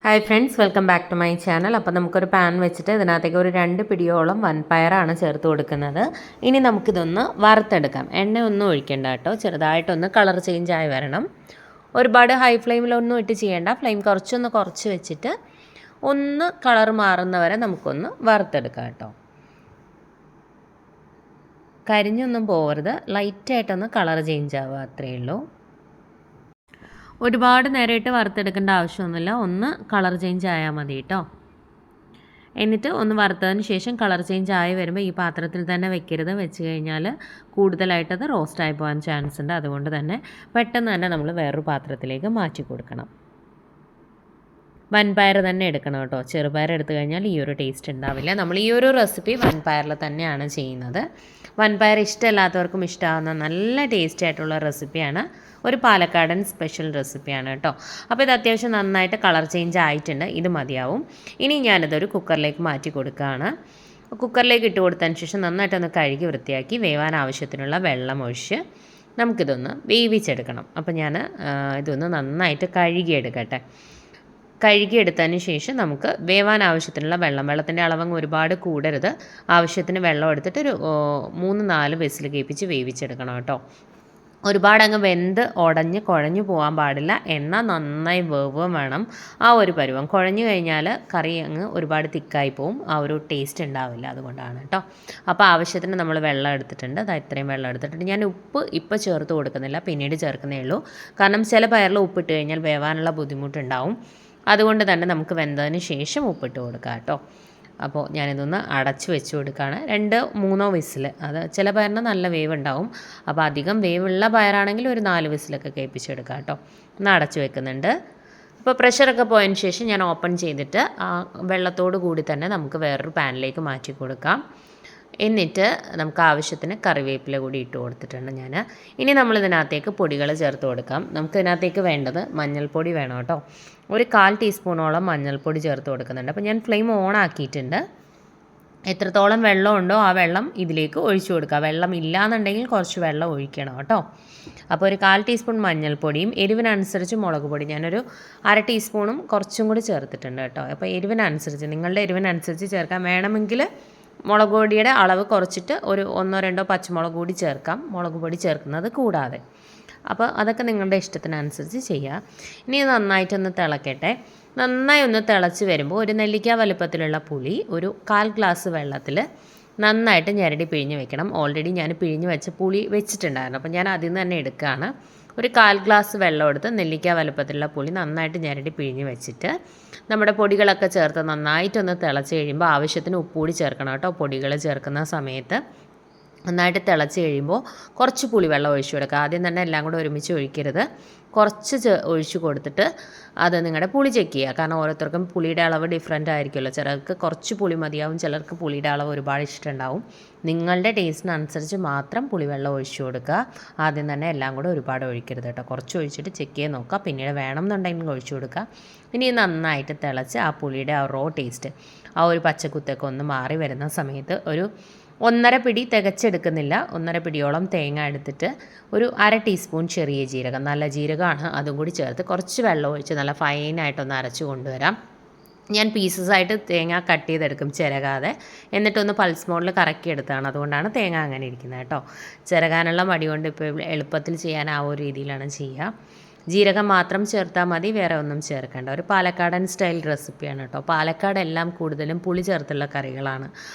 Hi friends, welcome back to my channel. അപ്പോൾ നമുക്കൊരു pan വെച്ചിട്ട് ഇതിനകത്തേക്ക് ഒരു 2 പിടിയോളം വൻപയറാണ് ചേർത്ത് കൊടുക്കുന്നത്. ഇനി നമുക്കിതൊന്ന് വറുത്തെടുക്കാം. എണ്ണ ഒന്നും ഒഴിക്കേണ്ട കേട്ടോ, ചെറുതായിട്ടൊന്ന് കളർ ചേഞ്ച് ആയി വരണം. ഒരുപാട് ഹൈ ഫ്ലെയിമിലൊന്നും ഇട്ട് ചെയ്യേണ്ട, ഫ്ലെയിം കുറച്ച് വെച്ചിട്ട് ഒന്ന് കളർ മാറുന്നവരെ നമുക്കൊന്ന് വറുത്തെടുക്കാം കേട്ടോ. കരിഞ്ഞൊന്നും പോകരുത്, ലൈറ്റായിട്ടൊന്ന് കളർ ചേഞ്ച് ആവുക, അത്രയേ ഉള്ളൂ. ഒരുപാട് നേരമായിട്ട് വറുത്തെടുക്കേണ്ട ആവശ്യമൊന്നുമില്ല, ഒന്ന് കളർ ചേഞ്ച് ആയാൽ മതി കേട്ടോ. എന്നിട്ട് ഒന്ന് വറുത്തതിന് ശേഷം കളർ ചേഞ്ച് ആയി വരുമ്പോൾ ഈ പാത്രത്തിൽ തന്നെ വെക്കരുത്. വെച്ച് കഴിഞ്ഞാൽ കൂടുതലായിട്ടത് റോസ്റ്റായി പോകാൻ ചാൻസ് ഉണ്ട്. അതുകൊണ്ട് തന്നെ പെട്ടെന്ന് തന്നെ നമ്മൾ വേറൊരു പാത്രത്തിലേക്ക് മാറ്റി കൊടുക്കണം. വൻപയർ തന്നെ എടുക്കണം കേട്ടോ, ചെറുപയർ എടുത്തു കഴിഞ്ഞാൽ ഈ ഒരു ടേസ്റ്റ് ഉണ്ടാവില്ല. നമ്മൾ ഈ ഒരു റെസിപ്പി വൻപയറിൽ തന്നെയാണ് ചെയ്യുന്നത്. വൻപയർ ഇഷ്ടമില്ലാത്തവർക്കും ഇഷ്ടമാകുന്ന നല്ല ടേസ്റ്റി ആയിട്ടുള്ള റെസിപ്പിയാണ്, ഒരു പാലക്കാടൻ സ്പെഷ്യൽ റെസിപ്പിയാണ് കേട്ടോ. അപ്പോൾ ഇത് അത്യാവശ്യം നന്നായിട്ട് കളർ ചേഞ്ച് ആയിട്ടുണ്ട്, ഇത് മതിയാവും. ഇനി ഞാനിതൊരു കുക്കറിലേക്ക് മാറ്റി കൊടുക്കുകയാണ്. കുക്കറിലേക്ക് ഇട്ട് കൊടുത്തതിന് ശേഷം നന്നായിട്ടൊന്ന് കഴുകി വൃത്തിയാക്കി വേവാൻ ആവശ്യത്തിനുള്ള വെള്ളം ഒഴിച്ച് നമുക്കിതൊന്ന് വേവിച്ചെടുക്കണം. അപ്പോൾ ഞാൻ ഇതൊന്ന് നന്നായിട്ട് കഴുകിയെടുക്കട്ടെ. കഴുകിയെടുത്തതിന് ശേഷം നമുക്ക് വേവാൻ ആവശ്യത്തിനുള്ള വെള്ളത്തിൻ്റെ അളവങ്ങ് ഒരുപാട് കൂടരുത്. ആവശ്യത്തിന് വെള്ളം എടുത്തിട്ട് ഒരു 3-4 വിസിൽ കേൾപ്പിച്ച് വേവിച്ചെടുക്കണം കേട്ടോ. ഒരുപാടങ്ങ് വെന്ത് ഉടഞ്ഞ് കുഴഞ്ഞു പോകാൻ പാടില്ല, എന്നാൽ നന്നായി വേവും വേണം. ആ ഒരു പരുവം കുഴഞ്ഞു കഴിഞ്ഞാൽ കറി അങ്ങ് ഒരുപാട് തിക്കായി പോവും, ആ ഒരു ടേസ്റ്റ് ഉണ്ടാവില്ല. അതുകൊണ്ടാണ് കേട്ടോ. അപ്പോൾ ആവശ്യത്തിന് നമ്മൾ വെള്ളം എടുത്തിട്ടുണ്ട്, അത് ഇത്രയും വെള്ളം എടുത്തിട്ടുണ്ട്. ഞാൻ ഉപ്പ് ഇപ്പോൾ ചേർത്ത് കൊടുക്കുന്നില്ല, പിന്നീട് ചേർക്കുന്നേ ഉള്ളൂ. കാരണം ചില പയറിൽ ഉപ്പിട്ട് കഴിഞ്ഞാൽ വേവാനുള്ള ബുദ്ധിമുട്ടുണ്ടാവും. അതുകൊണ്ട് തന്നെ നമുക്ക് വെന്തതിന് ശേഷം ഉപ്പിട്ട് കൊടുക്കാം കേട്ടോ. അപ്പോൾ ഞാനിതൊന്ന് അടച്ച് വെച്ച് കൊടുക്കുകയാണ്. 2-3 വിസിൽ, അത് ചില പയറിന് നല്ല വേവ് ഉണ്ടാവും. അപ്പോൾ അധികം വേവുള്ള പയറാണെങ്കിൽ ഒരു 4 വിസിലൊക്കെ കേൾപ്പിച്ചെടുക്കാം കേട്ടോ. ഒന്ന് അടച്ച് വെക്കുന്നുണ്ട്. അപ്പോൾ പ്രഷറൊക്കെ പോയതിന് ശേഷം ഞാൻ ഓപ്പൺ ചെയ്തിട്ട് ആ വെള്ളത്തോട് കൂടി തന്നെ നമുക്ക് വേറൊരു പാനിലേക്ക് മാറ്റി കൊടുക്കാം. എന്നിട്ട് നമുക്ക് ആവശ്യത്തിന് കറിവേപ്പില കൂടി ഇട്ട് കൊടുത്തിട്ടുണ്ട് ഞാൻ. ഇനി നമ്മളിതിനകത്തേക്ക് പൊടികൾ ചേർത്ത് കൊടുക്കാം. നമുക്ക് ഇതിനകത്തേക്ക് വേണ്ടത് മഞ്ഞൾപ്പൊടി വേണം കേട്ടോ. ഒരു 1/4 ടീസ്പൂണോളം മഞ്ഞൾപ്പൊടി ചേർത്ത് കൊടുക്കുന്നുണ്ട്. അപ്പോൾ ഞാൻ ഫ്ലെയിം ഓൺ ആക്കിയിട്ടുണ്ട്. എത്രത്തോളം വെള്ളമുണ്ടോ ആ വെള്ളം ഇതിലേക്ക് ഒഴിച്ചു കൊടുക്കുക. വെള്ളം ഇല്ലയെന്നുണ്ടെങ്കിൽ കുറച്ച് വെള്ളം ഒഴിക്കണം കേട്ടോ. അപ്പോൾ ഒരു 1/4 ടീസ്പൂൺ മഞ്ഞൾപ്പൊടിയും എരിവിനനുസരിച്ച് മുളക് പൊടി ഞാനൊരു 1/2 ടീസ്പൂണും കുറച്ചും കൂടി ചേർത്തിട്ടുണ്ട് കേട്ടോ. അപ്പോൾ എരിവിനനുസരിച്ച്, നിങ്ങളുടെ എരിവിനനുസരിച്ച് ചേർക്കാം. വേണമെങ്കിൽ മുളക് പൊടിയുടെ അളവ് കുറച്ചിട്ട് ഒരു 1-2 പച്ചമുളക് കൂടി ചേർക്കാം, മുളക് പൊടി ചേർക്കുന്നത് കൂടാതെ. അപ്പോൾ അതൊക്കെ നിങ്ങളുടെ ഇഷ്ടത്തിനനുസരിച്ച് ചെയ്യുക. ഇനി നന്നായിട്ടൊന്ന് തിളക്കട്ടെ. നന്നായി ഒന്ന് തിളച്ച് വരുമ്പോൾ ഒരു നെല്ലിക്ക വലുപ്പത്തിലുള്ള പുളി ഒരു 1/4 ഗ്ലാസ് വെള്ളത്തിൽ നന്നായിട്ട് ഞെരടി പിഴിഞ്ഞ് വെക്കണം. ഓൾറെഡി ഞാൻ പിഴിഞ്ഞ് വെച്ച പുളി വെച്ചിട്ടുണ്ടായിരുന്നു, അപ്പോൾ ഞാൻ അതിൽ നിന്ന് തന്നെ എടുക്കുകയാണ്. ഒരു 1/4 ഗ്ലാസ് വെള്ളം എടുത്ത് നെല്ലിക്ക വലുപ്പത്തിലുള്ള പുളി നന്നായിട്ട് ഞെരടി പിഴിഞ്ഞ് വെച്ചിട്ട് നമ്മുടെ പൊടികളൊക്കെ ചേർത്ത് നന്നായിട്ടൊന്ന് തിളച്ച് കഴിയുമ്പോൾ ആവശ്യത്തിന് ഉപ്പ് കൂടി ചേർക്കണം കേട്ടോ. പൊടികൾ ചേർക്കുന്ന സമയത്ത് നന്നായിട്ട് തിളച്ച് കഴിയുമ്പോൾ കുറച്ച് പുളിവെള്ളം ഒഴിച്ചു കൊടുക്കുക. ആദ്യം തന്നെ എല്ലാം കൂടെ ഒരുമിച്ച് ഒഴിക്കരുത്, കുറച്ച് ഒഴിച്ചു കൊടുത്തിട്ട് അത് നിങ്ങളുടെ പുളി ചെക്ക് ചെയ്യുക. കാരണം ഓരോരുത്തർക്കും പുളിയുടെ അളവ് ഡിഫറെൻ്റ് ആയിരിക്കുമല്ലോ. ചിലർക്ക് കുറച്ച് പുളി മതിയാവും, ചിലർക്ക് പുളിയുടെ അളവ് ഒരുപാട് ഇഷ്ടമുണ്ടാവും. നിങ്ങളുടെ ടേസ്റ്റിനനുസരിച്ച് മാത്രം പുളിവെള്ളം ഒഴിച്ചു കൊടുക്കുക. ആദ്യം തന്നെ എല്ലാം കൂടെ ഒരുപാട് ഒഴിക്കരുത് കേട്ടോ. കുറച്ച് ഒഴിച്ചിട്ട് ചെക്ക് ചെയ്ത് നോക്കുക, പിന്നീട് വേണമെന്നുണ്ടെങ്കിൽ ഒഴിച്ചു കൊടുക്കുക. ഇനി നന്നായിട്ട് തിളച്ച് ആ പുളിയുടെ ആ റോ ടേസ്റ്റ്, ആ ഒരു പച്ചക്കുത്തൊക്കെ ഒന്ന് മാറി വരുന്ന സമയത്ത് ഒരു 1.5 പിടി തികച്ചെടുക്കുന്നില്ല, 1.5 പിടിയോളം തേങ്ങ എടുത്തിട്ട് ഒരു 1/2 ടീസ്പൂൺ ചെറിയ ജീരകം, നല്ല ജീരകമാണ്, അതും കൂടി ചേർത്ത് കുറച്ച് വെള്ളം ഒഴിച്ച് നല്ല ഫൈനായിട്ടൊന്ന് അരച്ച് കൊണ്ടുവരാം. ഞാൻ പീസസായിട്ട് തേങ്ങ കട്ട് ചെയ്തെടുക്കും, ചിരകാതെ. എന്നിട്ടൊന്ന് പൾസ് മോഡിൽ കറക്കിയെടുത്താണ്, അതുകൊണ്ടാണ് തേങ്ങ അങ്ങനെ ഇരിക്കുന്നത് കേട്ടോ. ചിരകാനുള്ള മടി കൊണ്ട് ഇപ്പോൾ എളുപ്പത്തിൽ ചെയ്യാൻ ആ ഒരു രീതിയിലാണ് ചെയ്യുക. ജീരകം മാത്രം ചേർത്താൽ മതി, വേറെ ഒന്നും ചേർക്കേണ്ട. ഒരു പാലക്കാടൻ സ്റ്റൈൽ റെസിപ്പിയാണ് കേട്ടോ. പാലക്കാട് എല്ലാം കൂടുതലും പുളി ചേർത്തുള്ള കറികളാണ്.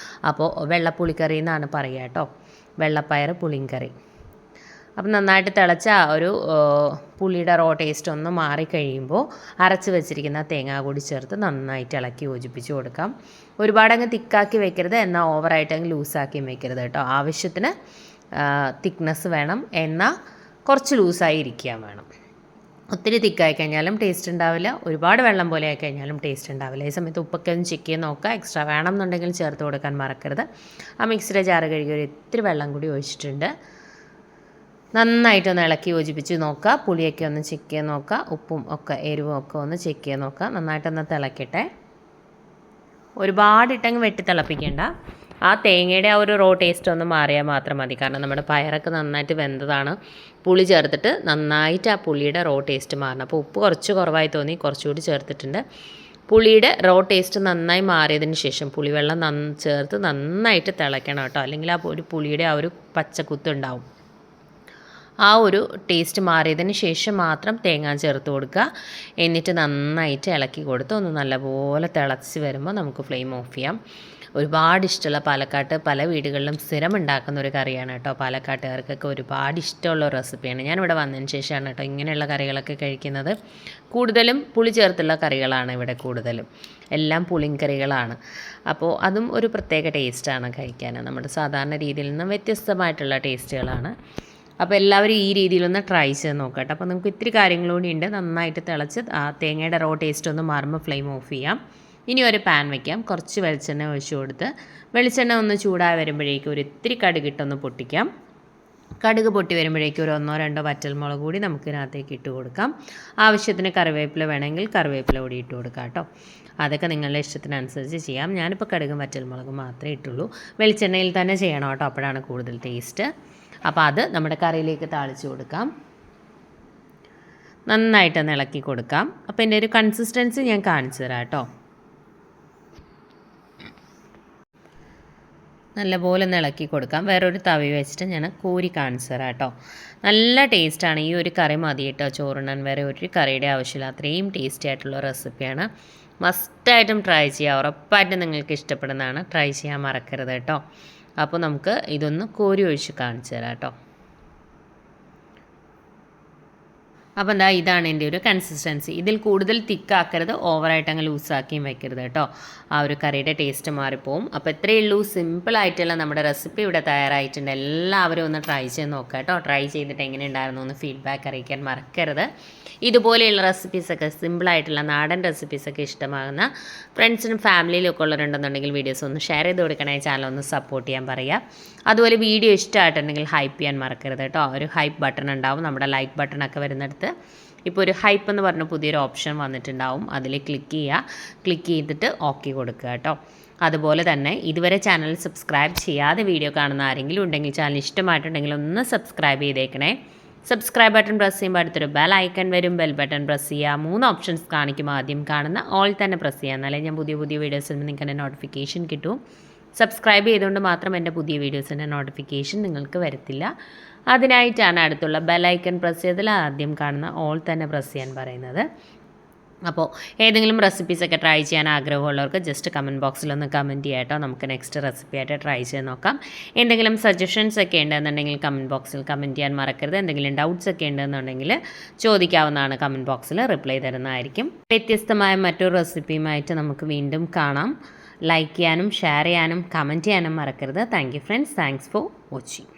അപ്പോൾ വെള്ളപ്പുളിക്കറി എന്നാണ് പറയുക കേട്ടോ, വെള്ളപ്പയർ പുളിങ്കറി. അപ്പം നന്നായിട്ട് തിളച്ച ഒരു പുളിയുടെ റോ ടേസ്റ്റ് ഒന്ന് മാറിക്കഴിയുമ്പോൾ അരച്ച് വെച്ചിരിക്കുന്ന തേങ്ങ കൂടി ചേർത്ത് നന്നായിട്ട് ഇളക്കി യോജിപ്പിച്ച് കൊടുക്കാം. ഒരുപാടങ്ങ് തിക്കാക്കി വെക്കരുത്, എന്നാൽ ഓവറായിട്ടങ്ങ് ലൂസാക്കിയും വെക്കരുത് കേട്ടോ. ആവശ്യത്തിന് തിക്നെസ് വേണം, എന്നാൽ കുറച്ച് ലൂസായി ഇരിക്കാൻ വേണം. ഒത്തിരി തിക്കായി കഴിഞ്ഞാലും ടേസ്റ്റ് ഉണ്ടാവില്ല, ഒരുപാട് വെള്ളം പോലെ ആയി കഴിഞ്ഞാലും ടേസ്റ്റ് ഉണ്ടാവില്ല. ഈ സമയത്ത് ഉപ്പൊക്കെ ഒന്ന് ചെക്ക് ചെയ്ത് നോക്കുക. എക്സ്ട്രാ വേണം എന്നുണ്ടെങ്കിൽ ചേർത്ത് കൊടുക്കാൻ മറക്കരുത്. ആ മിക്സിയുടെ ജാറ് കഴുകി ഒരു ഇത്തിരി വെള്ളം കൂടി ഒഴിച്ചിട്ടുണ്ട്. നന്നായിട്ടൊന്ന് ഇളക്കി യോജിപ്പിച്ച് നോക്കുക. പുളിയൊക്കെ ഒന്ന് ചെക്ക് ചെയ്ത് നോക്കുക, ഉപ്പും ഒക്കെ എരിവും ഒക്കെ ഒന്ന് ചെക്ക് ചെയ്ത് നോക്കുക. നന്നായിട്ടൊന്ന് തിളക്കട്ടെ. ഒരുപാടിട്ടങ്ങ് വെട്ടി തിളപ്പിക്കേണ്ട. ആ തേങ്ങയുടെ ആ ഒരു റോ ടേസ്റ്റ് ഒന്ന് മാറിയാൽ മാത്രം മതി. കാരണം നമ്മുടെ പയറൊക്കെ നന്നായിട്ട് വെന്തതാണ്. പുളി ചേർത്തിട്ട് നന്നായിട്ട് ആ പുളിയുടെ റോ ടേസ്റ്റ് മാറണം. അപ്പോൾ ഉപ്പ് കുറച്ച് കുറവായി തോന്നി, കുറച്ചുകൂടി ചേർത്തിട്ടുണ്ട്. പുളിയുടെ റോ ടേസ്റ്റ് നന്നായി മാറിയതിന് ശേഷം പുളിവെള്ളം ചേർത്ത് നന്നായിട്ട് തിളയ്ക്കണം കേട്ടോ, അല്ലെങ്കിൽ ആ ഒരു പുളിയുടെ ആ ഒരു പച്ചക്കുത്തുണ്ടാവും. ആ ഒരു ടേസ്റ്റ് മാറിയതിന് ശേഷം മാത്രം തേങ്ങ ചേർത്ത് കൊടുക്കുക. എന്നിട്ട് നന്നായിട്ട് ഇളക്കി കൊടുത്ത് ഒന്ന് നല്ലപോലെ തിളച്ച് വരുമ്പോൾ നമുക്ക് ഫ്ലെയിം ഓഫ് ചെയ്യാം. ഒരുപാട് ഇഷ്ടമുള്ള പാലക്കാട്ട് പല വീടുകളിലും സ്ഥിരം ഉണ്ടാക്കുന്ന ഒരു കറിയാണ് കേട്ടോ. പാലക്കാട്ടുകാർക്കൊക്കെ ഒരുപാട് ഇഷ്ടമുള്ള ഒരു റെസിപ്പിയാണ്. ഞാനിവിടെ വന്നതിന് ശേഷമാണ് കേട്ടോ ഇങ്ങനെയുള്ള കറികളൊക്കെ കഴിക്കുന്നത്. കൂടുതലും പുളി ചേർത്തുള്ള കറികളാണ് ഇവിടെ കൂടുതലും, എല്ലാം പുളിങ്കറികളാണ്. അപ്പോൾ അതും ഒരു പ്രത്യേക ടേസ്റ്റാണ് കഴിക്കാൻ. നമ്മുടെ സാധാരണ രീതിയിൽ നിന്നും വ്യത്യസ്തമായിട്ടുള്ള ടേസ്റ്റുകളാണ്. അപ്പോൾ എല്ലാവരും ഈ രീതിയിലൊന്ന് ട്രൈ ചെയ്ത് നോക്കട്ടെ. അപ്പോൾ നമുക്ക് ഇത്തിരി കാര്യങ്ങൾ കൂടി ഉണ്ട്. നന്നായിട്ട് തിളച്ച് ആ തേങ്ങയുടെ റോ ടേസ്റ്റ് ഒന്ന് മാറുമ്പോൾ ഫ്ലെയിം ഓഫ് ചെയ്യാം. ഇനി ഒരു പാൻ വയ്ക്കാം. കുറച്ച് വെളിച്ചെണ്ണ ഒഴിച്ചു കൊടുത്ത് വെളിച്ചെണ്ണ ഒന്ന് ചൂടായി വരുമ്പോഴേക്കും ഒരു ഇത്തിരി കടുകിട്ടൊന്ന് പൊട്ടിക്കാം. കടുക് പൊട്ടി വരുമ്പോഴേക്കും ഒരു 1-2 വറ്റൽമുളക് കൂടി നമുക്ക് ഇതിനകത്തേക്ക് ഇട്ട് കൊടുക്കാം. ആവശ്യത്തിന് കറിവേപ്പില വേണമെങ്കിൽ കറിവേപ്പില കൂടി ഇട്ട് കൊടുക്കാം കേട്ടോ. അതൊക്കെ നിങ്ങളുടെ ഇഷ്ടത്തിനനുസരിച്ച് ചെയ്യാം. ഞാനിപ്പോൾ കടുകും വറ്റൽമുളകും മാത്രമേ ഇട്ടുള്ളൂ. വെളിച്ചെണ്ണയിൽ തന്നെ ചെയ്യണം കേട്ടോ, അപ്പോഴാണ് കൂടുതൽ ടേസ്റ്റ്. അപ്പോൾ അത് നമ്മുടെ കറിയിലേക്ക് താളിച്ച് കൊടുക്കാം. നന്നായിട്ടൊന്ന് ഇളക്കി കൊടുക്കാം. അപ്പോൾ എൻ്റെ ഒരു കൺസിസ്റ്റൻസി ഞാൻ കാണിച്ചു തരാം കേട്ടോ. നല്ലപോലെ ഒന്ന് ഇളക്കി കൊടുക്കാം. വേറൊരു തവി വെച്ചിട്ട് ഞാൻ കോരി കാണിച്ചു തരാം കേട്ടോ. നല്ല ടേസ്റ്റാണ്. ഈ ഒരു കറി മതി കേട്ടോ ചോറുണ്ണാൻ, വേറെ ഒരു കറിയുടെ ആവശ്യമില്ല. അത്രയും ടേസ്റ്റി ആയിട്ടുള്ള റെസിപ്പിയാണ്. മസ്റ്റായിട്ടും ട്രൈ ചെയ്യുക. ഉറപ്പായിട്ടും നിങ്ങൾക്ക് ഇഷ്ടപ്പെടുന്നതാണ്. ട്രൈ ചെയ്യാൻ മറക്കരുത് കേട്ടോ. അപ്പോൾ നമുക്ക് ഇതൊന്ന് കോരി ഒഴിച്ച് കാണിച്ചു തരാം കേട്ടോ. അപ്പോൾ എന്താ, ഇതാണ് എൻ്റെ ഒരു കൺസിസ്റ്റൻസി. ഇതിൽ കൂടുതൽ തിക്കാക്കരുത്, ഓവറായിട്ട് അങ്ങ് ലൂസാക്കിയും വെക്കരുത് കേട്ടോ. ആ ഒരു കറിയുടെ ടേസ്റ്റ് മാറിപ്പോവും. അപ്പോൾ ഇത്രയേ ഉള്ളൂ, സിമ്പിളായിട്ടുള്ള നമ്മുടെ റെസിപ്പി ഇവിടെ തയ്യാറായിട്ടുണ്ട്. എല്ലാവരും ഒന്ന് ട്രൈ ചെയ്ത് നോക്കുക കേട്ടോ. ട്രൈ ചെയ്തിട്ട് എങ്ങനെ ഉണ്ടായിരുന്നു എന്ന് ഫീഡ്ബാക്ക് അറിയിക്കാൻ മറക്കരുത്. ഇതുപോലെയുള്ള റെസിപ്പീസൊക്കെ, സിമ്പിളായിട്ടുള്ള നാടൻ റെസിപ്പീസൊക്കെ ഇഷ്ടമാകുന്ന ഫ്രണ്ട്സിനും ഫാമിലിയിലൊക്കെ ഉള്ളവരുണ്ടെന്നുണ്ടെങ്കിൽ വീഡിയോസ് ഒന്ന് ഷെയർ ചെയ്ത് കൊടുക്കണേ. ചാനൽ ഒന്ന് സപ്പോർട്ട് ചെയ്യാൻ പറയുക. അതുപോലെ വീഡിയോ ഇഷ്ടമായിട്ടുണ്ടെങ്കിൽ ഹൈപ്പ് ചെയ്യാൻ മറക്കരുത് കേട്ടോ. ഒരു ഹൈപ്പ് ബട്ടൺ ഉണ്ടാവും നമ്മുടെ ലൈക്ക് ബട്ടണൊക്കെ വരുന്നിടത്ത്. ഇപ്പോൾ ഒരു ഹൈപ്പ് എന്ന് പറഞ്ഞ പുതിയൊരു ഓപ്ഷൻ വന്നിട്ടുണ്ടാവും, അതിൽ ക്ലിക്ക് ചെയ്തിട്ട് ഓക്കെ കൊടുക്കുക കേട്ടോ. അതുപോലെ തന്നെ ഇതുവരെ ചാനൽ സബ്സ്ക്രൈബ് ചെയ്യാതെ വീഡിയോ കാണുന്ന ആരെങ്കിലും ഉണ്ടെങ്കിൽ ചാനൽ ഇഷ്ടമായിട്ടുണ്ടെങ്കിൽ ഒന്ന് സബ്സ്ക്രൈബ് ചെയ്തേക്കണേ. സബ്സ്ക്രൈബ് ബട്ടൺ പ്രസ് ചെയ്യുമ്പോൾ അടുത്തൊരു ബെൽ ഐക്കൺ വരും. ബെൽ ബട്ടൺ പ്രസ് ചെയ്യുക. 3 ഓപ്ഷൻസ് കാണിക്കും. ആദ്യം കാണുന്ന ഓൾ തന്നെ പ്രസ് ചെയ്യുക, എന്നാലേ ഞാൻ പുതിയ വീഡിയോസിൽ നിന്ന് നിങ്ങൾക്ക് നോട്ടിഫിക്കേഷൻ കിട്ടും. സബ്സ്ക്രൈബ് ചെയ്തുകൊണ്ട് മാത്രം എൻ്റെ പുതിയ വീഡിയോസിൻ്റെ നോട്ടിഫിക്കേഷൻ നിങ്ങൾക്ക് വരത്തില്ല. അതിനായിട്ടാണ് അടുത്തുള്ള ബെൽ ഐക്കൺ പ്രസ് ചെയ്തതിൽ ആദ്യം കാണുന്ന ഓൾ തന്നെ പ്രസ് ചെയ്യാൻ പറയുന്നത്. അപ്പോൾ ഏതെങ്കിലും റെസിപ്പീസൊക്കെ ട്രൈ ചെയ്യാൻ ആഗ്രഹമുള്ളവർക്ക് ജസ്റ്റ് കമൻറ്റ് ബോക്സിലൊന്ന് കമൻറ്റ് ചെയ്യാം കേട്ടോ. നമുക്ക് നെക്സ്റ്റ് റെസിപ്പി ആയിട്ട് ട്രൈ ചെയ്ത് നോക്കാം. എന്തെങ്കിലും സജഷൻസ് ഒക്കെ ഉണ്ടെന്നുണ്ടെങ്കിൽ കമൻറ്റ് ബോക്സിൽ കമൻറ്റ് ചെയ്യാൻ മറക്കരുത്. എന്തെങ്കിലും ഡൗട്ട്സ് ഒക്കെ ഉണ്ടെന്നുണ്ടെങ്കിൽ ചോദിക്കാവുന്നതാണ്. കമൻറ്റ് ബോക്സിൽ റിപ്ലൈ തരുന്നതായിരിക്കും. വ്യത്യസ്തമായ മറ്റൊരു റെസിപ്പിയുമായിട്ട് നമുക്ക് വീണ്ടും കാണാം. ലൈക്ക് ചെയ്യാനും ഷെയർ ചെയ്യാനും കമൻറ്റ് ചെയ്യാനും മറക്കരുത്. Thank you friends. Thanks for watching.